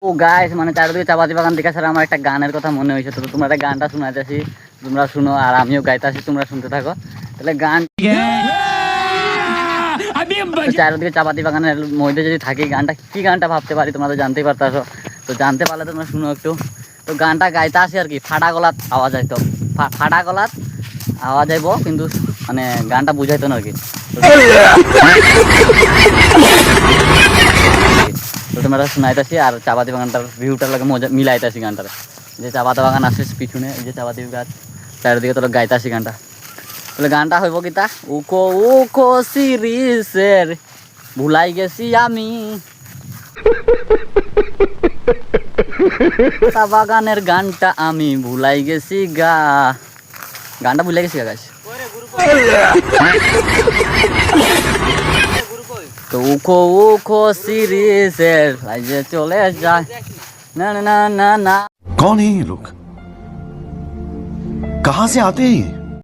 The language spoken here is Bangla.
ও গাইস মানে চারিদিকে চাপাতি বাগান দেখা ছাড়া আমার একটা গানের কথা মনে হয়েছে, তো তোমরা একটা গানটা শোনাইতেছি, তোমরা শুনো আর আমিও গাইতেছি, তোমরা শুনতে থাকো। তাহলে গান চারিদিকে চাপাতি বাগানের মধ্যে যদি থাকি, গানটা কি গানটা ভাবতে পারি তোমরা তো জানতেই পারতেছো। তো জানতে পারলে তোমরা শুনো একটু। তো গানটা গাইতে আসি আর কি, ফাটা গলাত আওয়াজ আইতো, ফাটা গলাত আওয়াজ আইব, কিন্তু মানে গানটা বুঝাইতো না আর কি। তো তোমরা শোনাইতেছি আর চাপাতি বাগানটার ভিউটার লাগে মজা মিলাইতেছি গানটার, যে চাপাতি বাগান আছে পিছনে, এই যে চাপাতি গাছ চারিদিকে তোরা গাইতেছি গানটা। তাহলে গানটা হইব কি তা, উকো উকো সিরিজের ভুলাই গেছি আমি, চা বাগানের গানটা আমি ভুলাই গেছি গা, গানটা ভুলাই গেছি গা গাছ। তো উখো উখো সিরিজের যে চলে যায়, না না না না। कौन है ये लोग, कहां से आते हैं?